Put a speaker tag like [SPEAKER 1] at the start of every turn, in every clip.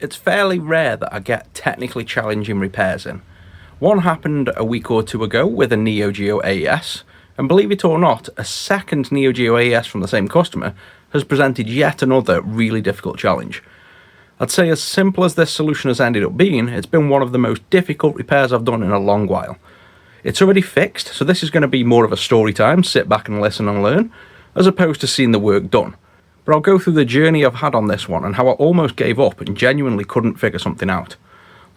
[SPEAKER 1] It's fairly rare that I get technically challenging repairs in. One happened a week or two ago with a Neo Geo AES, and believe it or not, a second Neo Geo AES from the same customer has presented yet another really difficult challenge. I'd say as simple as this solution has ended up being, it's been one of the most difficult repairs I've done in a long while. It's already fixed, so this is going to be more of a story time, sit back and listen and learn, as opposed to seeing the work done. But I'll go through the journey I've had on this one and how I almost gave up and genuinely couldn't figure something out.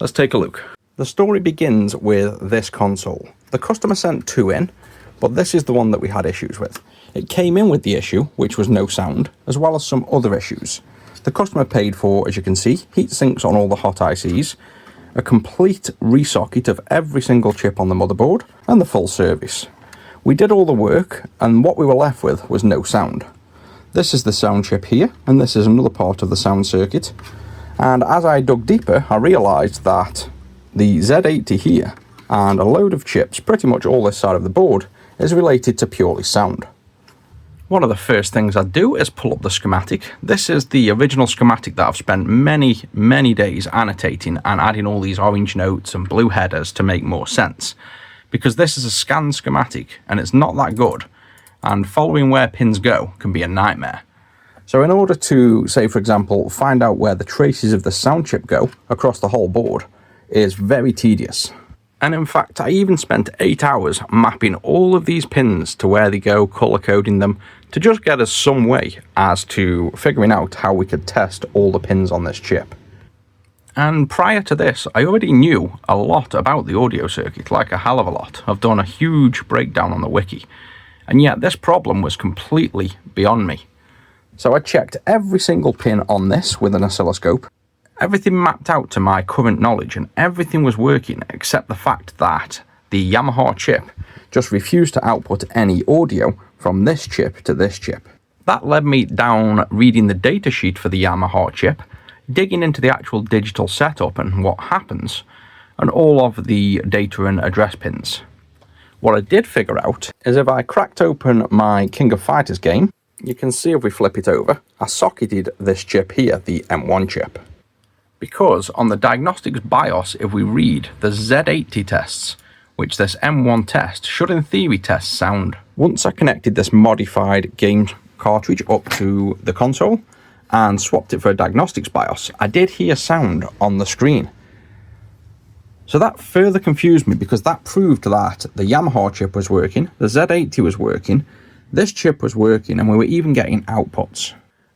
[SPEAKER 1] Let's take a look. The story begins with this console. The customer sent two in, but this is the one that we had issues with. It came in with the issue, which was no sound, as well as some other issues. The customer paid for, as you can see, heat sinks on all the hot ICs, a complete resocket of every single chip on the motherboard, and the full service. We did all the work, and what we were left with was no sound. This is the sound chip here, and this is another part of the sound circuit. And as I dug deeper, I realised that the Z80 here, and a load of chips, pretty much all this side of the board, is related to purely sound. One of the first things I do is pull up the schematic. This is the original schematic that I've spent many days annotating and adding all these orange notes and blue headers to make more sense. Because this is a scanned schematic, and it's not that good. And following where pins go can be a nightmare. So in order to, say for example, find out where the traces of the sound chip go across the whole board is very tedious. And in fact, I even spent 8 hours mapping all of these pins to where they go, color coding them, to just get us some way as to figuring out how we could test all the pins on this chip. And prior to this, I already knew a lot about the audio circuit, like a hell of a lot. I've done a huge breakdown on the wiki. And yet this problem was completely beyond me. So I checked every single pin on this with an oscilloscope. Everything mapped out to my current knowledge and everything was working except the fact that the Yamaha chip just refused to output any audio from this chip to this chip. That led me down reading the datasheet for the Yamaha chip, digging into the actual digital setup and what happens, and all of the data and address pins. What I did figure out is if I cracked open my King of Fighters game, you can see if we flip it over, I socketed this chip here, the M1 chip. Because on the Diagnostics BIOS, if we read the Z80 tests, which this M1 test should in theory test sound. Once I connected this modified game cartridge up to the console and swapped it for a Diagnostics BIOS, I did hear sound on the screen. So that further confused me because that proved that the Yamaha chip was working, the Z80 was working, this chip was working, and we were even getting outputs.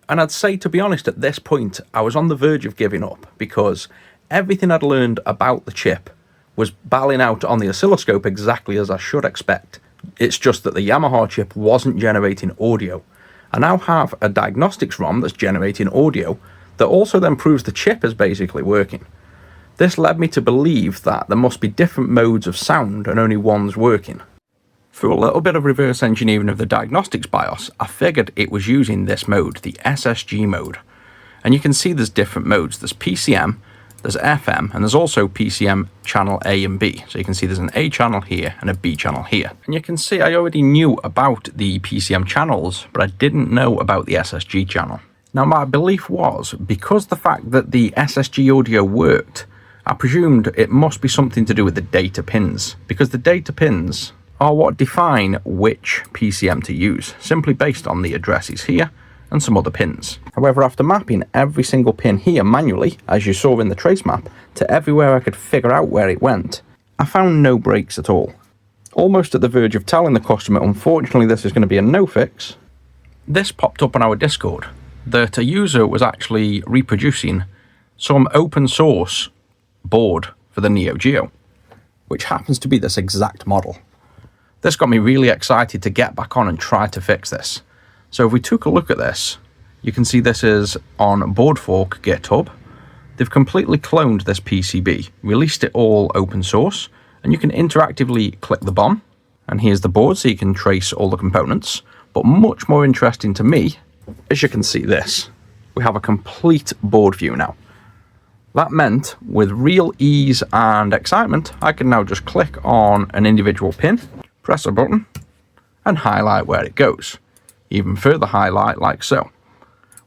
[SPEAKER 1] And I'd say, to be honest, at this point, I was on the verge of giving up because everything I'd learned about the chip was battling out on the oscilloscope exactly as I should expect. It's just that the Yamaha chip wasn't generating audio. I now have a Diagnostics ROM that's generating audio that also then proves the chip is basically working. This led me to believe that there must be different modes of sound and only one's working. Through a little bit of reverse engineering of the Diagnostics BIOS, I figured it was using this mode, the SSG mode. And you can see there's different modes. There's PCM, there's FM, and there's also PCM channel A and B. So you can see there's an A channel here and a B channel here. And you can see I already knew about the PCM channels, but I didn't know about the SSG channel. Now my belief was, because the fact that the SSG audio worked, I presumed it must be something to do with the data pins, because the data pins are what define which PCM to use, simply based on the addresses here and some other pins. However, after mapping every single pin here manually, as you saw in the trace map, to everywhere I could figure out where it went, I found no breaks at all. Almost at the verge of telling the customer, unfortunately this is going to be a no fix, this popped up on our Discord, that a user was actually reproducing some open source board for the Neo Geo, which happens to be this exact model. This got me really excited to get back on and try to fix this. So if we took a look at this, you can see this is on BoardFork GitHub. They've completely cloned this PCB, released it all open source, and you can interactively click the bomb. And here's the board, so you can trace all the components. But much more interesting to me, as you can see this, we have a complete board view now. That meant, with real ease and excitement, I can now just click on an individual pin, press a button, and highlight where it goes. Even further highlight like so.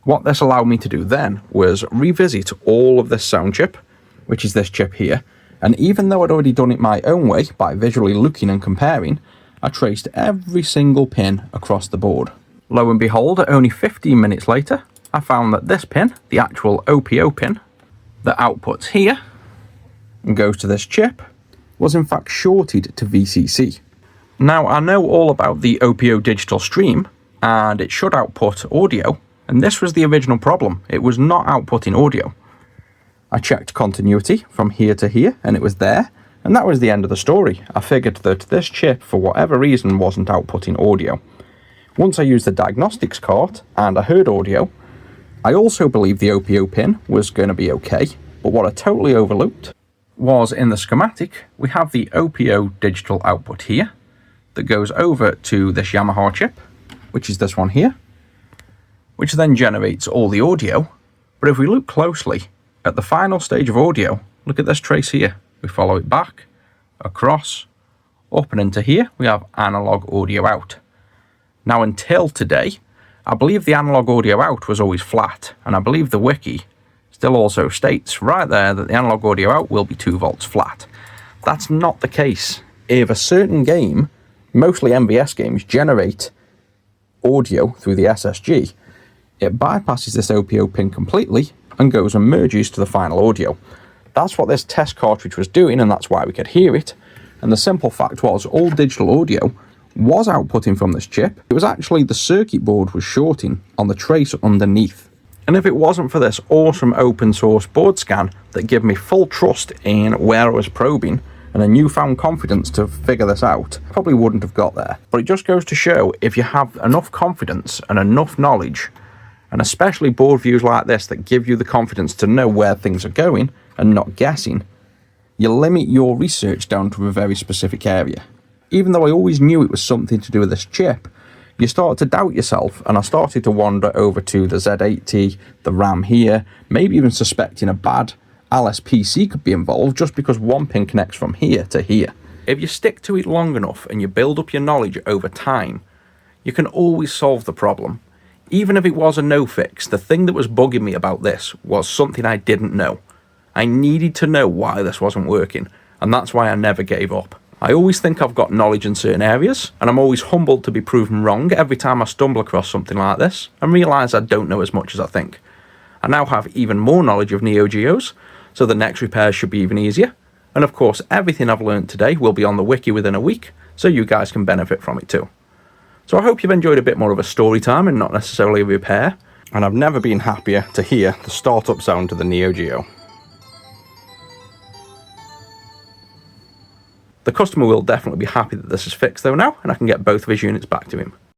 [SPEAKER 1] What this allowed me to do then was revisit all of this sound chip, which is this chip here, and even though I'd already done it my own way by visually looking and comparing, I traced every single pin across the board. Lo and behold, only 15 minutes later, I found that this pin, the actual OPO pin, that outputs here and goes to this chip, was in fact shorted to VCC. Now, I know all about the OPO digital stream, and it should output audio, and this was the original problem. It was not outputting audio. I checked continuity from here to here, and it was there, and that was the end of the story. I figured that this chip, for whatever reason, wasn't outputting audio. Once I used the diagnostics cart, and I heard audio, I also believed the OPO pin was going to be okay, but what I totally overlooked was in the schematic, we have the OPO digital output here that goes over to this Yamaha chip, which is this one here, which then generates all the audio. But if we look closely at the final stage of audio, look at this trace here. We follow it back, across, up and into here, we have analog audio out. Now until today, I believe the analog audio out was always flat, and I believe the wiki still also states right there that the analog audio out will be 2 volts flat. That's not the case. If a certain game, mostly MVS games, generate audio through the SSG, it bypasses this OPO pin completely and goes and merges to the final audio. That's what this test cartridge was doing, and that's why we could hear it. And the simple fact was, all digital audio was outputting from this chip. It was actually the circuit board was shorting on the trace underneath. And if it wasn't for this awesome open source board scan that gave me full trust in where I was probing and a newfound confidence to figure this out, I probably wouldn't have got there. But it just goes to show, if you have enough confidence and enough knowledge, and especially board views like this that give you the confidence to know where things are going and not guessing, you limit your research down to a very specific area. Even though I always knew it was something to do with this chip, you start to doubt yourself, and I started to wander over to the Z80, the RAM here, maybe even suspecting a bad Alice PC could be involved just because one pin connects from here to here. If you stick to it long enough and you build up your knowledge over time, you can always solve the problem. Even if it was a no fix, the thing that was bugging me about this was something I didn't know. I needed to know why this wasn't working, and that's why I never gave up. I always think I've got knowledge in certain areas, and I'm always humbled to be proven wrong every time I stumble across something like this and realise I don't know as much as I think. I now have even more knowledge of Neo Geos, so the next repairs should be even easier. And of course, everything I've learned today will be on the wiki within a week, so you guys can benefit from it too. So I hope you've enjoyed a bit more of a story time and not necessarily a repair, and I've never been happier to hear the startup sound to the Neo Geo. The customer will definitely be happy that this is fixed though now, and I can get both of his units back to him.